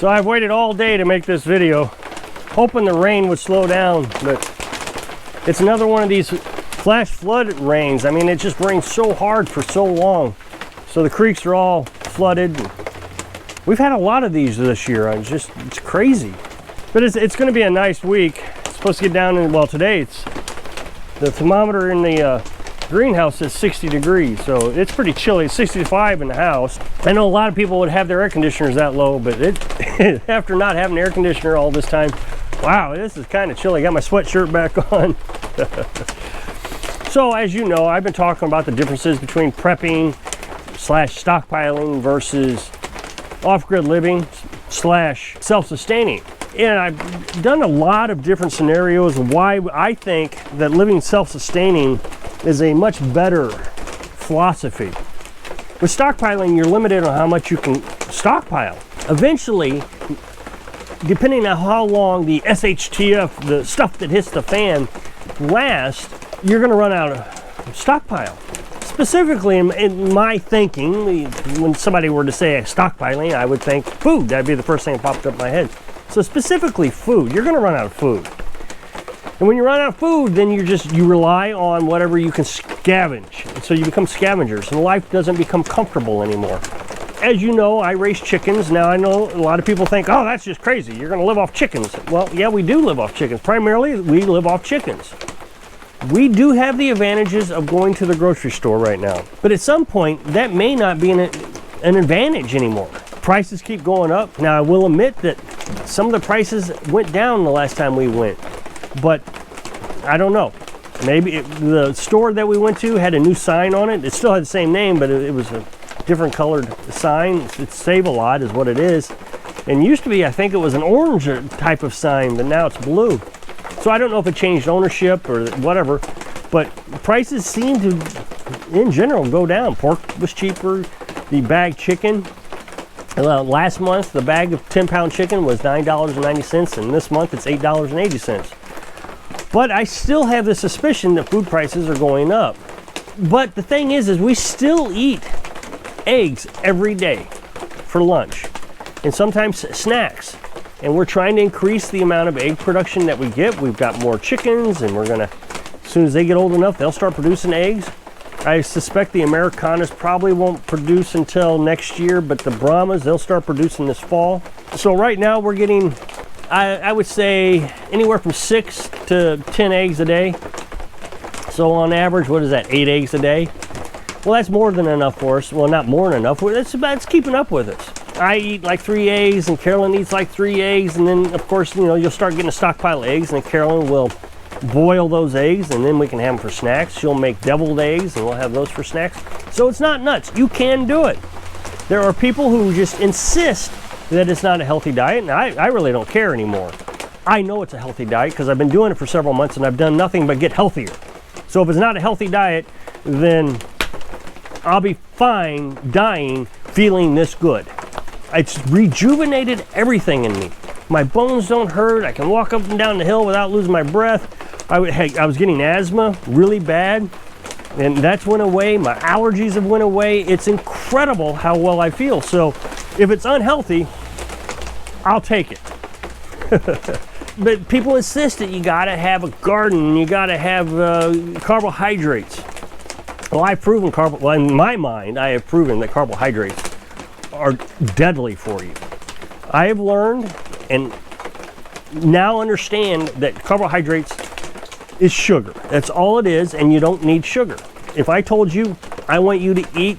So I've waited all day to make this video, hoping the rain would slow down, but it's another one of these flash flood rains. I mean, it just rains so hard for so long. So the creeks are all flooded. We've had a lot of these this year. It's crazy. But it's going to be a nice week. It's supposed to get down in, well, today the thermometer in the greenhouse is 60 degrees, so it's pretty chilly. It's 65 in the house. I know a lot of people would have their air conditioners that low, but after not having an air conditioner all this time, wow, this is kind of chilly. I got my sweatshirt back on. So as you know, I've been talking about the differences between prepping / stockpiling versus off-grid living / self-sustaining. And I've done a lot of different scenarios of why I think that living self-sustaining is a much better philosophy. With stockpiling, you're limited on how much you can stockpile. Eventually, depending on how long the SHTF, the stuff that hits the fan, lasts, you're going to run out of stockpile. Specifically, in my thinking, when somebody were to say stockpiling, I would think food. That'd be the first thing that popped up in my head. So specifically food, you're going to run out of food. And when you run out of food, then you rely on whatever you can scavenge. And so you become scavengers, and life doesn't become comfortable anymore. As you know, I raise chickens. Now I know a lot of people think, oh, that's just crazy. You're going to live off chickens. Well, yeah, we do live off chickens. Primarily, we live off chickens. We do have the advantages of going to the grocery store right now. But at some point, that may not be an advantage anymore. Prices keep going up. Now, I will admit that some of the prices went down the last time we went. But I don't know. Maybe the store that we went to had a new sign on it. It still had the same name, but it was a different colored sign. It's Save-A-Lot is what it is. And used to be, I think it was an orange type of sign, but now it's blue. So I don't know if it changed ownership or whatever, but prices seem to, in general, go down. Pork was cheaper. The bagged chicken, last month, the bag of 10-pound chicken was $9.90, and this month it's $8.80. But I still have the suspicion that food prices are going up. But the thing is we still eat eggs every day for lunch, and sometimes snacks. And we're trying to increase the amount of egg production that we get. We've got more chickens, and we're gonna, as soon as they get old enough, they'll start producing eggs. I suspect the Americanas probably won't produce until next year, but the Brahmas, they'll start producing this fall. So right now we're getting, I would say, anywhere from 6 to 10 eggs a day. So on average, what is that, 8 eggs a day? Well, that's more than enough for us. Well, not more than enough. It's keeping up with us. I eat like 3 eggs, and Carolyn eats like 3 eggs, and then, of course, you'll start getting a stockpile of eggs, and then Carolyn will boil those eggs, and then we can have them for snacks. She'll make deviled eggs, and we'll have those for snacks. So it's not nuts. You can do it. There are people who just insist that it's not a healthy diet, and I really don't care anymore. I know it's a healthy diet because I've been doing it for several months, and I've done nothing but get healthier. So if it's not a healthy diet, then I'll be fine dying feeling this good. It's rejuvenated everything in me. My bones don't hurt. I can walk up and down the hill without losing my breath. I was getting asthma really bad, and that's went away. My allergies have went away. It's incredible how well I feel. So if it's unhealthy, I'll take it. But people insist that you gotta have a garden, you gotta have carbohydrates. Well, I've proven in my mind, I have proven that carbohydrates are deadly for you. I have learned and now understand that carbohydrates is sugar. That's all it is, and you don't need sugar. If I told you I want you to eat,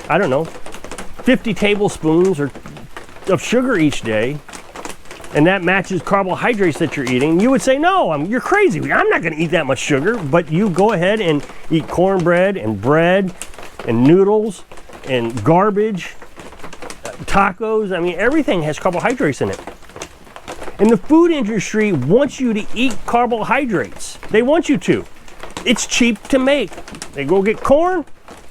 I don't know, 50 tablespoons of sugar each day, and that matches carbohydrates that you're eating, you would say, no, you're crazy. I'm not going to eat that much sugar. But you go ahead and eat cornbread and bread and noodles and garbage, tacos. I mean, everything has carbohydrates in it. And the food industry wants you to eat carbohydrates. They want you to. It's cheap to make. They go get corn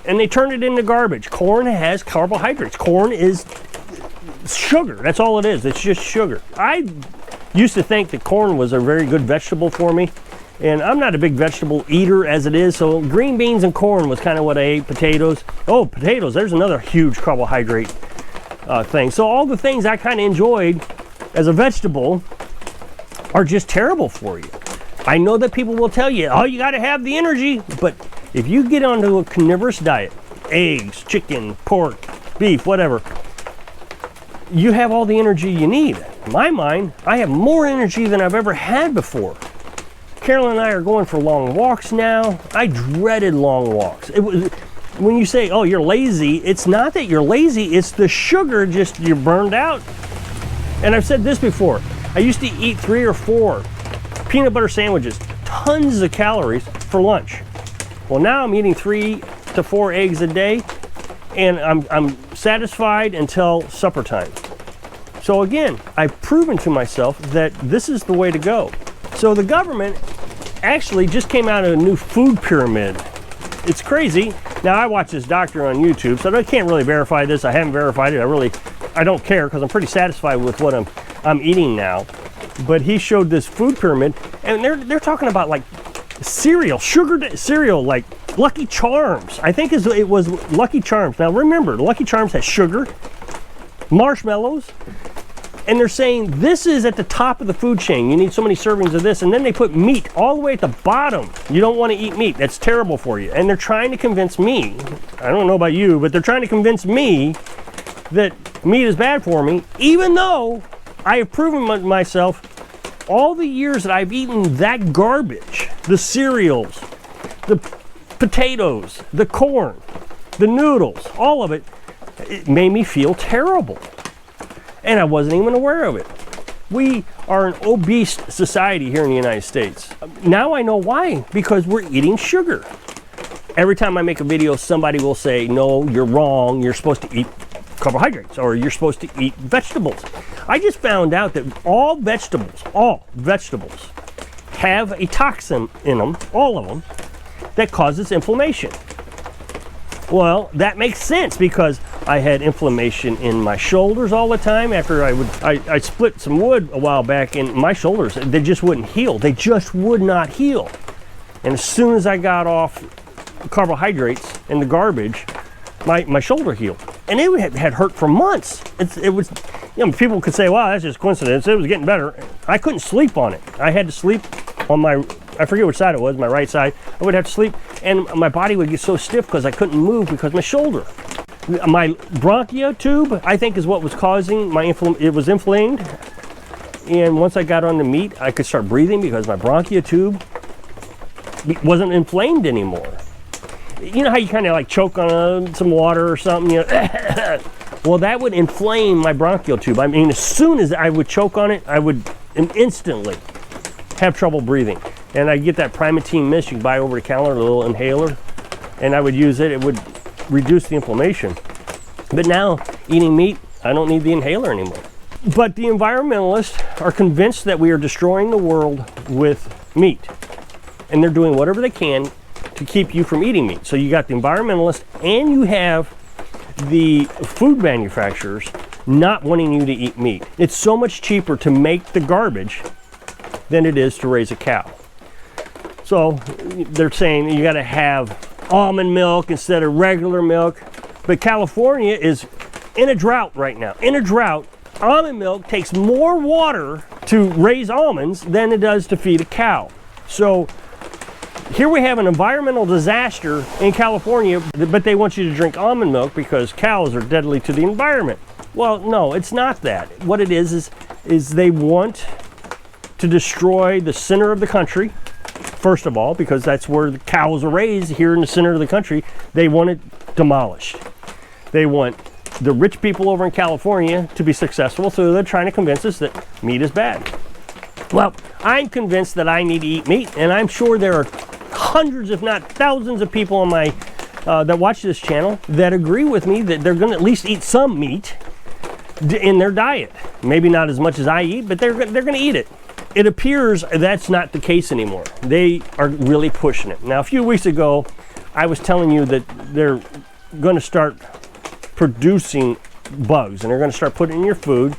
and they turn it into garbage. Corn has carbohydrates. Corn is sugar. That's all it is. It's just sugar. I used to think that corn was a very good vegetable for me, and I'm not a big vegetable eater as it is, so green beans and corn was kind of what I ate. Potatoes. Oh, potatoes. There's another huge carbohydrate. thing. So all the things I kind of enjoyed as a vegetable are just terrible for you. I know that people will tell you, oh, you got to have the energy, but if you get onto a carnivorous diet, eggs, chicken, pork, beef, whatever, you have all the energy you need. In my mind, I have more energy than I've ever had before. Carolyn and I are going for long walks now. I dreaded long walks. When you say, oh, you're lazy, it's not that you're lazy, it's the sugar, just you're burned out. And I've said this before, I used to eat 3 or 4 peanut butter sandwiches, tons of calories for lunch. Well, now I'm eating 3 to 4 eggs a day, and I'm satisfied until supper time. So again, I've proven to myself that this is the way to go. So the government actually just came out with a new food pyramid. It's crazy. Now I watch this doctor on YouTube, so I can't really verify this. I haven't verified it. I don't care because I'm pretty satisfied with what I'm eating now. But he showed this food pyramid, and they're talking about like cereal, sugar cereal, like Lucky Charms. I think it was Lucky Charms. Now remember, Lucky Charms has sugar, marshmallows, and they're saying this is at the top of the food chain. You need so many servings of this, and then they put meat all the way at the bottom. You don't want to eat meat. That's terrible for you. And they're trying to convince me, I don't know about you, but they're trying to convince me that meat is bad for me, even though I have proven myself all the years that I've eaten that garbage, the cereals, the potatoes, the corn, the noodles, all of it, it made me feel terrible. And I wasn't even aware of it. We are an obese society here in the United States. Now I know why, because we're eating sugar. Every time I make a video, somebody will say, no, you're wrong, you're supposed to eat carbohydrates, or you're supposed to eat vegetables. I just found out that all vegetables have a toxin in them, all of them, that causes inflammation. Well, that makes sense because I had inflammation in my shoulders all the time after I split some wood a while back, and my shoulders, they just wouldn't heal. They just would not heal. And as soon as I got off carbohydrates and the garbage, my shoulder healed. And it had hurt for months. It was, people could say, wow, that's just coincidence. It was getting better. I couldn't sleep on it. I had to sleep on I forget which side it was, my right side. I would have to sleep, and my body would get so stiff because I couldn't move because my shoulder. My bronchia tube, I think, is what was causing it was inflamed. And once I got on the meat, I could start breathing because my bronchia tube wasn't inflamed anymore. You know how you kind of like choke on some water or something? Well, that would inflame my bronchial tube. I mean, as soon as I would choke on it, I would instantly have trouble breathing. And I get that Primatene mist you can buy over the counter, a little inhaler, and I would use it. It would reduce the inflammation. But now, eating meat, I don't need the inhaler anymore. But the environmentalists are convinced that we are destroying the world with meat. And they're doing whatever they can to keep you from eating meat. So you got the environmentalists, and you have the food manufacturers not wanting you to eat meat. It's so much cheaper to make the garbage than it is to raise a cow. So they're saying you got to have almond milk instead of regular milk. But California is in a drought right now. In a drought, almond milk takes more water to raise almonds than it does to feed a cow. So here we have an environmental disaster in California, but they want you to drink almond milk because cows are deadly to the environment. Well, no, it's not that. What it is they want to destroy the center of the country, first of all, because that's where the cows are raised, here in the center of the country. They want it demolished. They want the rich people over in California to be successful, so they're trying to convince us that meat is bad. Well, I'm convinced that I need to eat meat, and I'm sure there are hundreds, if not thousands, of people on my that watch this channel that agree with me that they're going to at least eat some meat in their diet. Maybe not as much as I eat, but they're going to eat it. It appears that's not the case anymore. They are really pushing it. Now, a few weeks ago, I was telling you that they're going to start producing bugs, and they're going to start putting it in your food.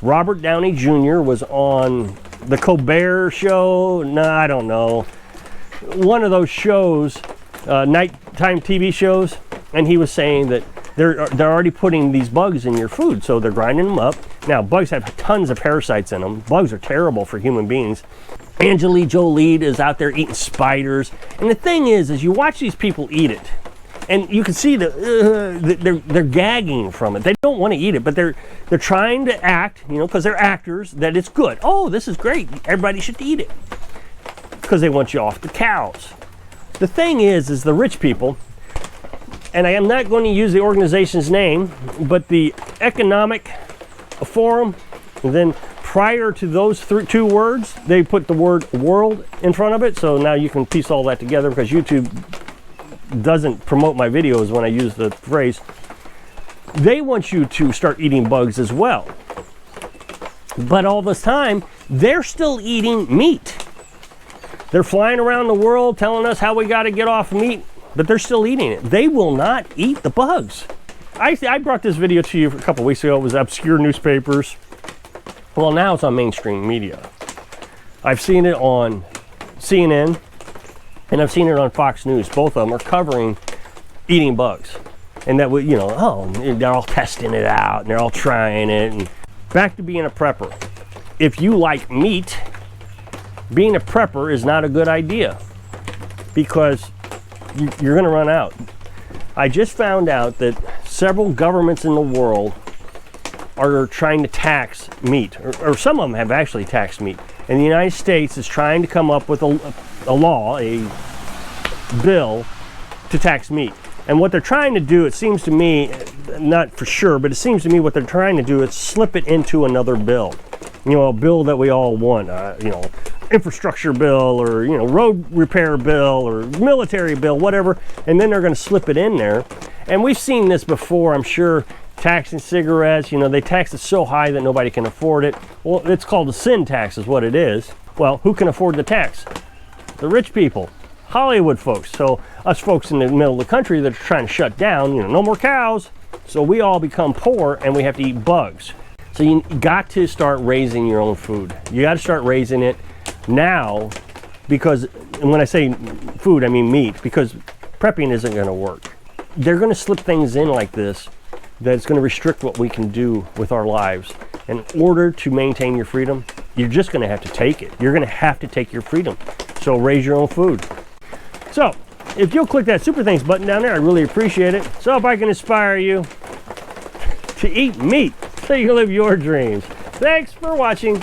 Robert Downey Jr. was on the Colbert Show. No, I don't know. One of those shows, nighttime TV shows, and he was saying that they're already putting these bugs in your food, so they're grinding them up. Now, bugs have tons of parasites in them. Bugs are terrible for human beings. Angelina Jolie is out there eating spiders. And the thing is you watch these people eat it, and you can see they're gagging from it. They don't want to eat it, but they're trying to act, you know, because they're actors, that it's good. Oh, this is great. Everybody should eat it. Because they want you off the cows. The thing is the rich people, and I am not going to use the organization's name, but the Economic Forum, and then prior to those two words, they put the word world in front of it. So now you can piece all that together, because YouTube doesn't promote my videos when I use the phrase. They want you to start eating bugs as well. But all this time, they're still eating meat. They're flying around the world telling us how we got to get off meat, but they're still eating it. They will not eat the bugs. I brought this video to you a couple weeks ago. It was obscure newspapers. Well, now it's on mainstream media. I've seen it on CNN, and I've seen it on Fox News. Both of them are covering eating bugs. And that, you know, oh, they're all testing it out, and they're all trying it. And back to being a prepper. If you like meat, being a prepper is not a good idea, because you're going to run out. I just found out that several governments in the world are trying to tax meat, or some of them have actually taxed meat. And the United States is trying to come up with a law, a bill to tax meat. And what they're trying to do, it seems to me, not for sure, but it seems to me what they're trying to do is slip it into another bill. You know, a bill that we all want, you know, infrastructure bill, or, you know, road repair bill, or military bill, whatever. And then they're going to slip it in there. And we've seen this before, I'm sure. Taxing cigarettes, you know, they tax it so high that nobody can afford it. Well, it's called a sin tax is what it is. Well, who can afford the tax? The rich people, Hollywood folks. So us folks in the middle of the country that are trying to shut down, you know, no more cows. So we all become poor, and we have to eat bugs. So you got to start raising your own food. You got to start raising it now, because, and when I say food, I mean meat, because prepping isn't going to work. They're going to slip things in like this that's going to restrict what we can do with our lives. In order to maintain your freedom, you're just going to have to take it. You're going to have to take your freedom. So raise your own food. So if you'll click that super thanks button down there, I really appreciate it. So if I can inspire you to eat meat so you can live your dreams. Thanks for watching.